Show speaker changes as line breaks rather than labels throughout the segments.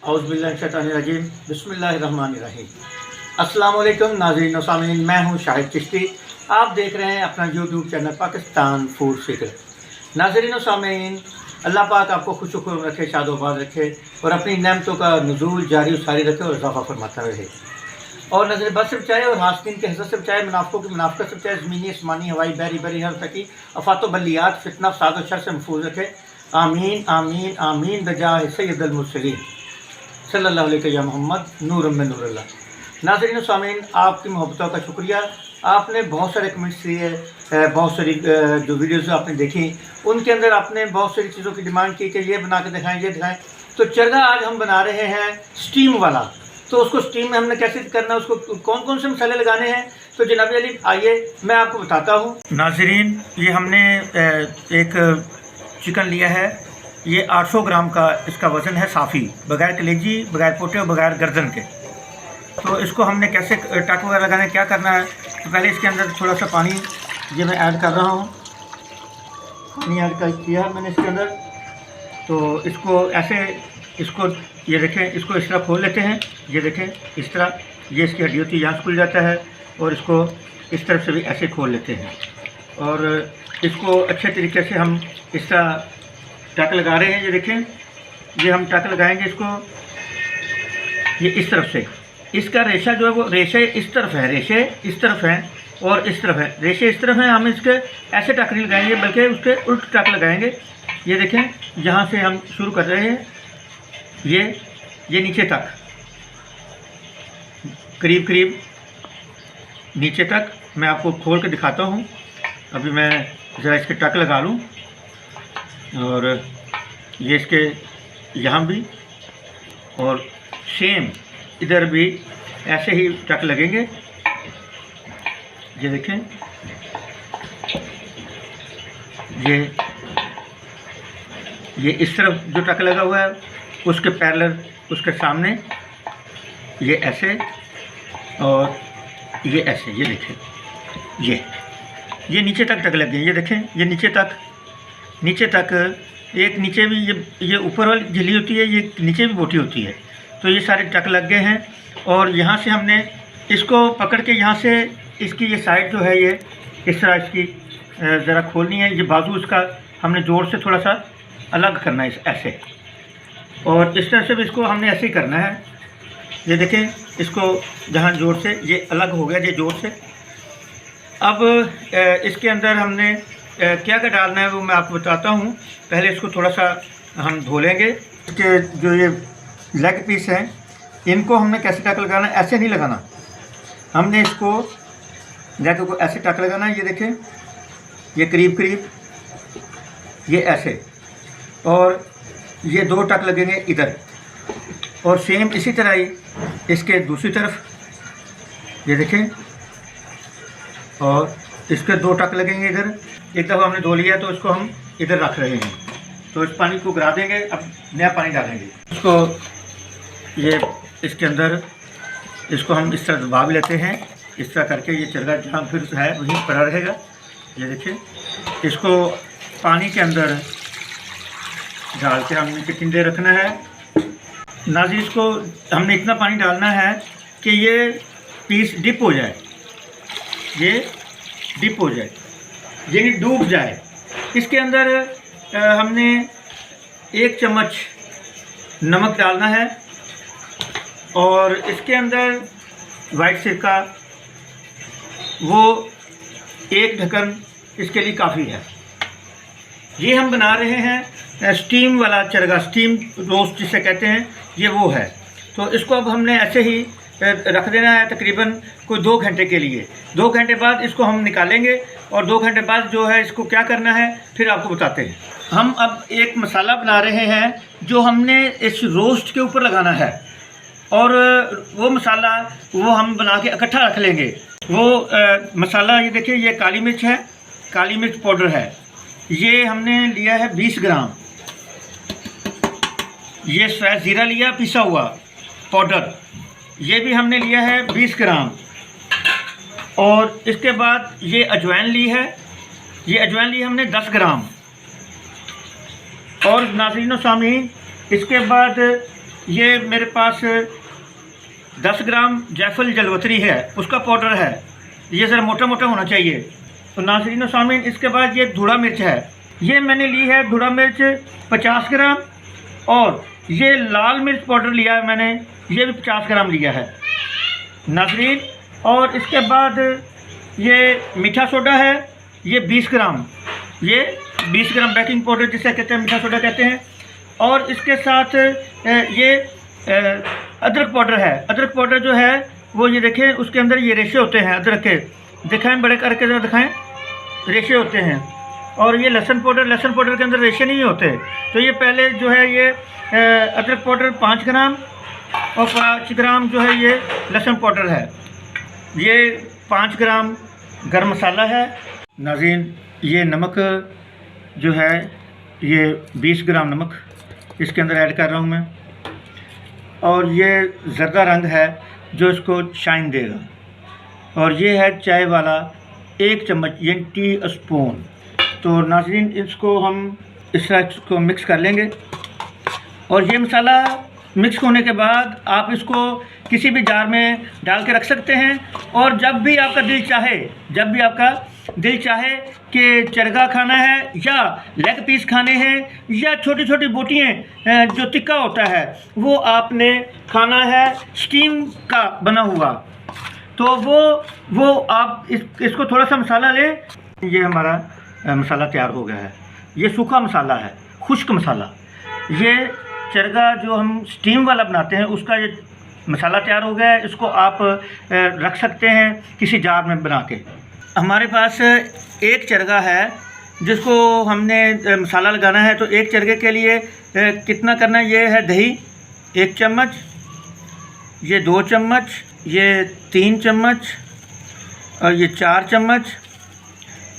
औज़ुबिल्लाहिमिनश्शैतानिर्रजीम बिस्मिल्लाहिर्रहमानिर्रहीम। अस्सलाम वालेकुम नाज़रीन व सामीन, मैं हूँ शाहिद चिश्ती। आप देख रहे हैं अपना YouTube channel Pakistan food secret. नाज़रीन व सामीन, अल्लाह पाक आपको खुश रखे, शादोबाद रखे और अपनी नेमतों का नुज़ूल जारी सारी रखे और इज़ाफ़ा फरमाता रहे और नज़र बद से बचाए और हासिन के हसद से बचाए, मुनाफ़िकों की मुनाफ़िकत से बचाए, ज़मीनी आसमानी हवाई बहरी बरी हर तकी अफ़ात बलियात फितना फ़साद और शर से महफूज रखे। आमीन आमीन आमीन बजाए सैयदुल मुरसलीन सल्लल्लाहु अलैहि या मोहम्मद नूर में नूरुल्लाह। नाज़रीन व सामीन, आपकी मोहब्बतों का शुक्रिया। आपने बहुत सारे कमेंट्स दिए, बहुत सारी जो वीडियोज़ आपने देखी उनके अंदर आपने बहुत सारी चीज़ों की डिमांड की कि ये बना के दिखाएँ, ये दिखाएँ। तो चरगा आज हम बना रहे हैं स्टीम वाला। तो उसको स्टीम में हमने कैसे करना है, उसको कौन कौन से मसाले लगाने हैं, तो जनाब अली आइए मैं आपको बताता हूँ। नाज़रीन, ये हमने एक चिकन लिया है, ये 800 ग्राम का इसका वज़न है साफ़ी, बगैर कलेजी, बगैर पोटे और बगैर गर्दन के। तो इसको हमने कैसे टाक वगैरह लगाना है, क्या करना है, तो पहले इसके अंदर थोड़ा सा पानी ये मैं ऐड कर रहा हूँ। पानी ऐड किया मैंने इसके अंदर। तो इसको ऐसे, इसको ये देखें, इसको इस तरह खोल लेते हैं। ये देखें इस तरह, ये इसकी हड्डी होती है, यहाँ से खुल जाता है और इसको इस तरफ से भी ऐसे खोल लेते हैं और इसको अच्छे तरीके से हम इस तरह टक लगा रहे हैं। ये देखें, ये हम टक लगाएंगे इसको, ये इस तरफ से। इसका रेशा जो है वो रेशे इस तरफ है, रेशे इस तरफ हैं और इस तरफ है, रेशे इस तरफ हैं। हम इसके ऐसे टक नहीं लगाएंगे बल्कि उसके उल्ट टक लगाएंगे। ये देखें, यहाँ से हम शुरू कर रहे हैं, ये नीचे तक, करीब करीब नीचे तक। मैं आपको खोल के दिखाता हूँ। अभी मैं ज़रा इसके टक लगा लूँ और ये इसके यहाँ भी और सेम इधर भी ऐसे ही टक लगेंगे। ये देखें, ये इस तरफ जो टक लगा हुआ है उसके पैरेलल, उसके सामने ये ऐसे और ये ऐसे। ये देखें, ये नीचे तक टक लग गए। ये देखें, ये नीचे तक एक नीचे भी ये ऊपर वाली झिल्ली होती है, ये नीचे भी बोटी होती है। तो ये सारे टक लग गए हैं और यहाँ से हमने इसको पकड़ के यहाँ से इसकी ये साइड जो है ये इस तरह इसकी ज़रा खोलनी है। ये बाजू इसका हमने जोर से थोड़ा सा अलग करना है ऐसे, और इस तरह से भी इसको हमने ऐसे ही करना है। ये देखें, इसको जहाँ जोर से ये अलग हो गया, ये जोर से। अब इसके अंदर हमने क्या क्या डालना है वो मैं आपको बताता हूँ। पहले इसको थोड़ा सा हम धो लेंगे। इसके जो ये लेग पीस हैं इनको हमने कैसे टक लगाना है, ऐसे नहीं लगाना, हमने इसको लेग को ऐसे टक लगाना है। ये देखें, ये करीब करीब ये ऐसे, और ये 2 टक लगेंगे इधर, और सेम इसी तरह ही इसके दूसरी तरफ। ये देखें, और इसके 2 टक लगेंगे इधर। एक दफ़ा हमने धो लिया तो इसको हम इधर रख रहे हैं। तो इस पानी को गिरा देंगे, अब नया पानी डालेंगे। इसको ये इसके अंदर इसको हम इस तरह दबा भी लेते हैं, इस तरह करके ये चरगा जहाँ फिर है वहीं पड़ा रहेगा। ये देखिए, इसको पानी के अंदर डाल के हमने टिंडे रखना है। नाज़रीन, इसको हमने इतना पानी डालना है कि ये पीस डिप हो जाए, ये डिप हो जाए, यानी डूब जाए। इसके अंदर हमने 1 चम्मच नमक डालना है और इसके अंदर वाइट सिरका, वो 1 ढक्कन इसके लिए काफ़ी है। ये हम बना रहे हैं स्टीम वाला चरगा, स्टीम रोस्ट जिसे कहते हैं, ये वो है। तो इसको अब हमने ऐसे ही रख देना है तकरीबन कोई 2 घंटे के लिए। 2 घंटे बाद इसको हम निकालेंगे और 2 घंटे बाद जो है इसको क्या करना है फिर आपको बताते हैं। हम अब एक मसाला बना रहे हैं जो हमने इस रोस्ट के ऊपर लगाना है, और वो मसाला वो हम बना के इकट्ठा रख लेंगे। वो मसाला, ये देखिए, ये काली मिर्च है, काली मिर्च पाउडर है, ये हमने लिया है 20 ग्राम। ये सफ़ेद ज़ीरा लिया पिसा हुआ पाउडर, ये भी हमने लिया है 20 ग्राम। और इसके बाद ये अजवाइन ली है, ये अजवाइन ली हमने 10 ग्राम। और नाज़रीन व सामीन, इसके बाद ये मेरे पास 10 ग्राम जायफल जलवतरी है, उसका पाउडर है। ये ज़रा मोटा मोटा होना चाहिए। तो नाज़रीन व सामीन, इसके बाद ये धुड़ा मिर्च है। ये मैंने ली है धुड़ा मिर्च 50 ग्राम, और ये लाल मिर्च पाउडर लिया है मैंने, ये भी 50 ग्राम लिया है नाज़रीन। और इसके बाद ये मीठा सोडा है, ये 20 ग्राम, ये 20 ग्राम बेकिंग पाउडर जिसे कहते हैं, मीठा सोडा कहते हैं। और इसके साथ ये अदरक पाउडर है। अदरक पाउडर जो है वो ये देखें, उसके अंदर ये रेशे होते हैं अदरक के, दिखाएं बड़े करके ज़रा दिखाएं, रेशे होते हैं। और ये लहसुन पाउडर के अंदर रेशे नहीं होते। तो ये पहले जो है ये अदरक पाउडर 5 ग्राम और 5 ग्राम जो है ये लहसुन पाउडर है। ये 5 ग्राम गरम मसाला है नाज़रीन। ये नमक जो है ये 20 ग्राम नमक इसके अंदर ऐड कर रहा हूँ मैं। और ये ज़र्दा रंग है जो इसको शाइन देगा। और ये है चाय वाला 1 चम्मच, ये टी स्पून। तो नाज़रीन, इसको हम इस तरह इसको मिक्स कर लेंगे। और ये मसाला मिक्स होने के बाद आप इसको किसी भी जार में डाल के रख सकते हैं। और जब भी आपका दिल चाहे कि चरगा खाना है या लेग पीस खाने हैं या छोटी छोटी बोटियाँ जो टिक्का होता है वो आपने खाना है स्टीम का बना हुआ, तो वो आप इसको थोड़ा सा मसाला लें। ये हमारा मसाला तैयार हो गया है। ये सूखा मसाला है, खुश्क मसाला। ये चरगा जो हम स्टीम वाला बनाते हैं उसका ये मसाला तैयार हो गया है। इसको आप रख सकते हैं किसी जार में बना के। हमारे पास एक चरगा है जिसको हमने मसाला लगाना है। तो एक चरगे के लिए कितना करना है, ये है दही 1 चम्मच, ये 2 चम्मच, ये 3 चम्मच, और ये 4 चम्मच,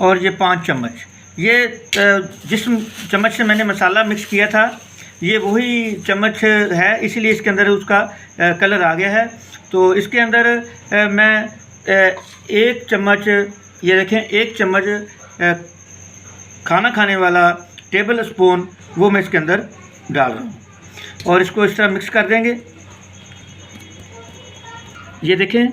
और ये 5 चम्मच। ये जिस चम्मच से मैंने मसाला मिक्स किया था ये वही चम्मच है, इसीलिए इसके अंदर उसका कलर आ गया है। तो इसके अंदर मैं 1 चम्मच, ये देखें 1 चम्मच खाना खाने वाला टेबल स्पून वो मैं इसके अंदर डाल रहा हूँ। और इसको इस तरह मिक्स कर देंगे। ये देखें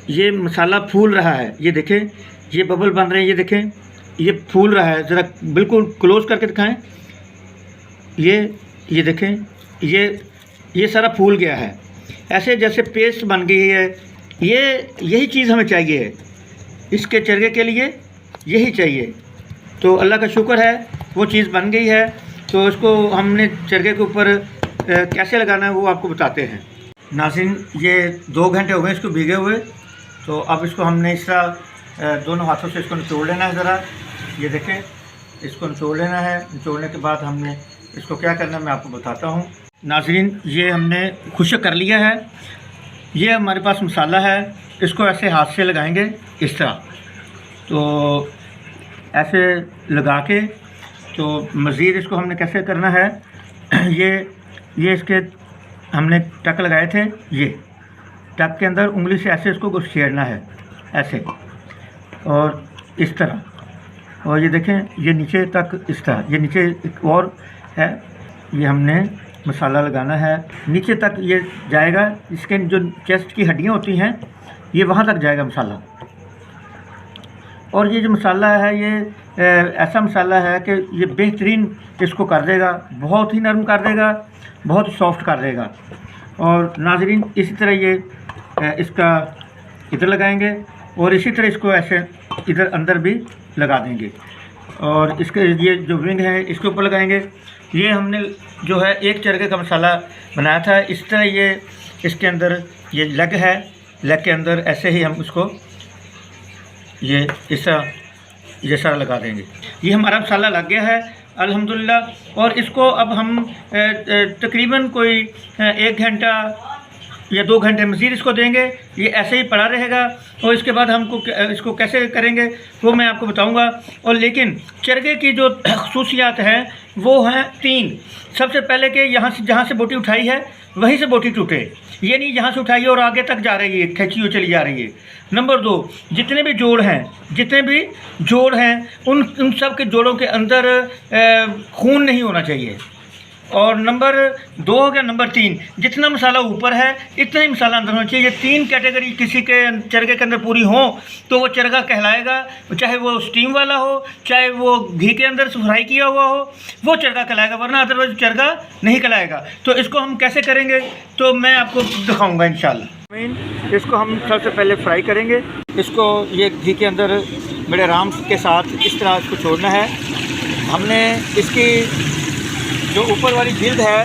ये मसाला फूल रहा है, ये देखें ये बबल बन रहे हैं, ये देखें ये फूल रहा है। ज़रा बिल्कुल क्लोज करके दिखाएं। ये देखें ये सारा फूल गया है, ऐसे जैसे पेस्ट बन गई है। यही चीज़ हमें चाहिए इसके चरगे के लिए, यही चाहिए। तो अल्लाह का शुक्र है वो चीज़ बन गई है। तो इसको हमने चरगे के ऊपर कैसे लगाना है वो आपको बताते हैं नाज़रीन। ये 2 घंटे हो गए इसको भीगे हुए। तो अब इसको हमने इस तरह दोनों हाथों से इसको निचोड़ लेना है। ज़रा ये देखें इसको निचोड़ लेना है। निचोड़ने के बाद हमने इसको क्या करना है मैं आपको बताता हूँ नाज़रीन। ये हमने खुश्क कर लिया है। ये हमारे पास मसाला है, इसको ऐसे हाथ से लगाएंगे इस तरह। तो ऐसे लगा के तो मज़ीद इसको हमने कैसे करना है, ये इसके हमने टक लगाए थे, ये टक के अंदर उंगली से ऐसे इसको छेड़ना है ऐसे और इस तरह। और ये देखें ये नीचे तक इस तरह, ये नीचे एक और है, ये हमने मसाला लगाना है नीचे तक ये जाएगा। इसके जो चेस्ट की हड्डियाँ होती हैं ये वहाँ तक जाएगा मसाला। और ये जो मसाला है ये ऐसा मसाला है कि ये बेहतरीन इसको कर देगा, बहुत ही नरम कर देगा, बहुत सॉफ्ट कर देगा। और नाज़रीन इसी तरह ये इसका इधर लगाएंगे और इसी तरह इसको ऐसे इधर अंदर भी लगा देंगे। और इसके ये जो विंग है इसके ऊपर लगाएंगे। ये हमने जो है 1 चरखे का मसाला बनाया था, इस तरह ये इसके अंदर ये लेग है, लेग के अंदर ऐसे ही हम उसको ये इस तरह ये सारा लगा देंगे। ये हमारा मसाला लग गया है अल्हम्दुलिल्लाह। और इसको अब हम तकरीबन कोई 1 घंटा या 2 घंटे मज़ीद इसको देंगे। ये ऐसे ही पड़ा रहेगा। और इसके बाद हमको इसको कैसे करेंगे वो मैं आपको बताऊंगा। और लेकिन चरगे की जो खसूसियात हैं वो हैं 3। सबसे पहले कि यहाँ से जहाँ से बोटी उठाई है वहीं से बोटी टूटे, ये नहीं यहाँ से उठाइए और आगे तक जा रही है, खींची हुई चली जा रही है। नंबर 2, जितने भी जोड़ हैं उन सब के जोड़ों के अंदर खून नहीं होना चाहिए। और नंबर 2 हो गया, नंबर 3, जितना मसाला ऊपर है इतना ही मसाला अंदर होना चाहिए। ये 3 कैटेगरी किसी के चरगे के अंदर पूरी हो तो वो चरगा कहलाएगा, चाहे वो स्टीम वाला हो, चाहे वो घी के अंदर फ्राई किया हुआ हो, वो चरगा कहलाएगा, वरना अदरवाइज चरगा नहीं कहलाएगा। तो इसको हम कैसे करेंगे तो मैं आपको दिखाऊँगा इंशाल्लाह। इसको हम सबसे पहले फ्राई करेंगे। इसको ये घी के अंदर बड़े आराम के साथ इस तरह इसको छोड़ना है। हमने इसकी जो ऊपर वाली जिल्द है,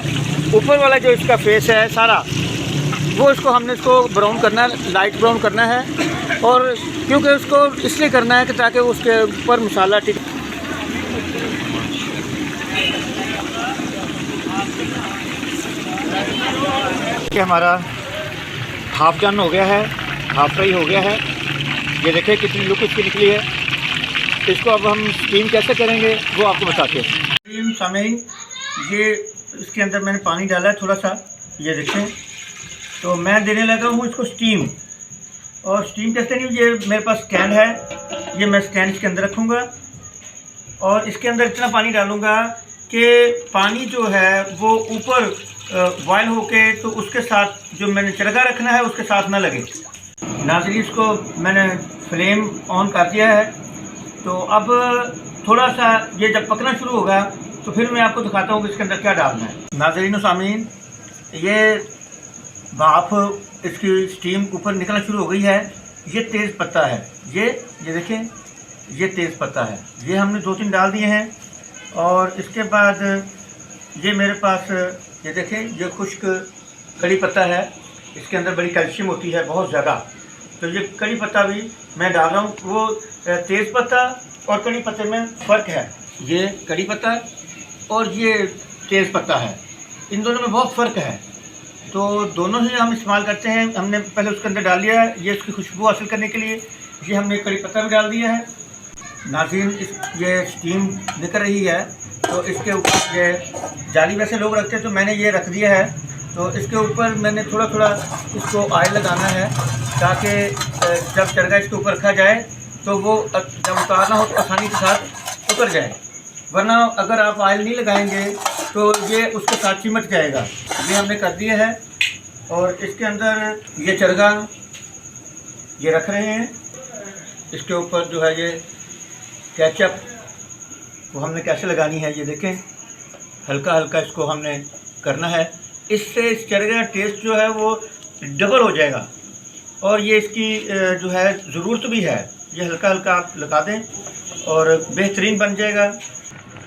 ऊपर वाला जो इसका फेस है सारा, वो इसको हमने इसको ब्राउन करना है, लाइट ब्राउन करना है। और क्योंकि उसको इसलिए करना है कि ताकि उसके ऊपर मसाला टिक। कि हमारा हाफ डन हो गया है, हाफ फ्राई हो गया है। ये देखिए कितनी लुक इसकी निकली है। इसको अब हम स्टीम कैसे करेंगे वो आपको बताते हैं। स्टीम सामने ये इसके अंदर मैंने पानी डाला है थोड़ा सा, ये देखें। तो मैं देने लगा हूँ इसको स्टीम। और स्टीम कैसे नहीं, ये मेरे पास स्टैंड है, ये मैं स्टैंड इसके अंदर रखूँगा और इसके अंदर इतना पानी डालूँगा कि पानी जो है वो ऊपर बॉयल होके तो उसके साथ जो मैंने चरगा रखना है उसके साथ ना लगे। नाज़रीन, इसको मैंने फ्लेम ऑन कर दिया है। तो अब थोड़ा सा ये जब पकना शुरू होगा तो फिर मैं आपको दिखाता हूँ कि इसके अंदर क्या डालना है। नाज़रीन व सामीन, ये भाप इसकी स्टीम ऊपर निकलना शुरू हो गई है। ये तेज़ पत्ता है, ये देखें, ये तेज़ पत्ता है। ये हमने 2-3 डाल दिए हैं। और इसके बाद ये मेरे पास ये देखें, ये खुश्क कड़ी पत्ता है। इसके अंदर बड़ी कैल्शियम होती है बहुत ज़्यादा। तो ये कड़ी पत्ता भी मैं डाल रहा हूँ। वो तेज़ पत्ता और कड़ी पत्ते में फ़र्क है। ये कड़ी पत्ता और ये तेज़ पत्ता है, इन दोनों में बहुत फ़र्क है। तो दोनों ही हम इस्तेमाल करते हैं। हमने पहले उसके अंदर डाल दिया है, ये इसकी खुशबू हासिल करने के लिए ये हमने कड़ी पत्ता भी डाल दिया है। नाज़रीन, ये स्टीम निकल रही है तो इसके ऊपर ये जाली वैसे लोग रखते हैं, तो मैंने ये रख दिया है। तो इसके ऊपर मैंने थोड़ा थोड़ा इसको ऑयल लगाना है ताकि जब चरगा इसके ऊपर रखा जाए तो वो जब उतारना हो तो आसानी के साथ उतर जाए। वरना अगर आप ऑयल नहीं लगाएंगे तो ये उसके साथ चिमट जाएगा। ये हमने कर दिया है। और इसके अंदर ये चरगा ये रख रहे हैं। इसके ऊपर जो है ये केचप वो हमने कैसे लगानी है, ये देखें, हल्का हल्का इसको हमने करना है। इससे इस चरगे का टेस्ट जो है वो डबल हो जाएगा। और ये इसकी जो है ज़रूरत भी है, ये हल्का हल्का आप लगा दें और बेहतरीन बन जाएगा।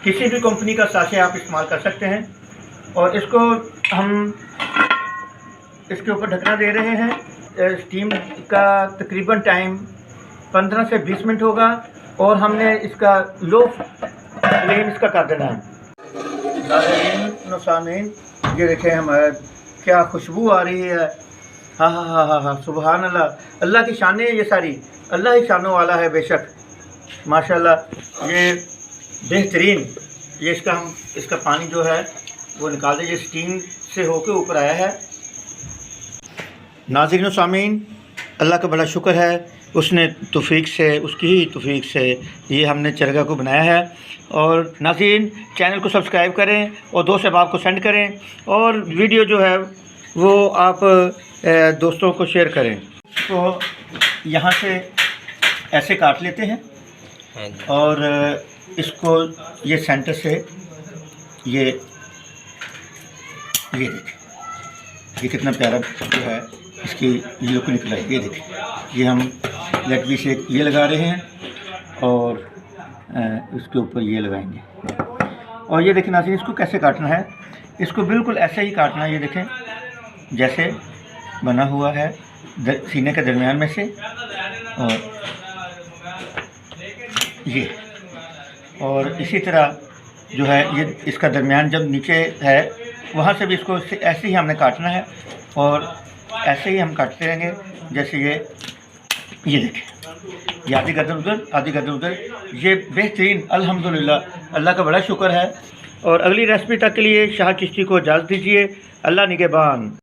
किसी भी कंपनी का साचे आप इस्तेमाल कर सकते हैं। और इसको हम इसके ऊपर ढकना दे रहे हैं। स्टीम का तकरीबन टाइम 15 से 20 मिनट होगा और हमने इसका लो फ्लेम इसका कर देना है। नाज़रीन सामीन, ये देखें हमारा क्या खुशबू आ रही है। हाँ हाँ हाँ हाँ हाँ, सुबहान अल्लाह। अल्लाह की शानें ये सारी, अल्लाह ही शानों वाला है बेशक, माशाल्लाह। ये बेहतरीन, ये इसका पानी जो है वो निकाल दीजिए, स्टीम से होके ऊपर आया है। नाज़रीन सामीन, अल्लाह का बड़ा शुक्र है, उसने तौफीक से, उसकी ही तौफीक से ये हमने चरगा को बनाया है। और नाज़रीन, चैनल को सब्सक्राइब करें और दोस्त अहबाब को सेंड करें और वीडियो जो है वो आप दोस्तों को शेयर करें। तो यहाँ से ऐसे काट लेते हैं और इसको ये सेंटर से ये देखें, ये कितना प्यारा जो है इसकी लुक निकला है। ये देखें, ये हम लेट पीस ये लगा रहे हैं और इसके ऊपर ये लगाएंगे। और ये देखें नाज़रीन, इसको कैसे काटना है, इसको बिल्कुल ऐसे ही काटना है। ये देखें जैसे बना हुआ है सीने के दरमियान में से, और इसी तरह जो है ये इसका दरमियान जब नीचे है वहाँ से भी इसको ऐसे ही हमने काटना है। और ऐसे ही हम काटते रहेंगे। जैसे ये देखें, ये आधी गर्दन उधर, आधी गर्दन उधर। ये बेहतरीन, अल्हम्दुलिल्लाह, अल्लाह का बड़ा शुक्र है। और अगली रेसिपी तक के लिए शाह चिश्ती को इजाज़त दीजिए। अल्लाह निगहबान।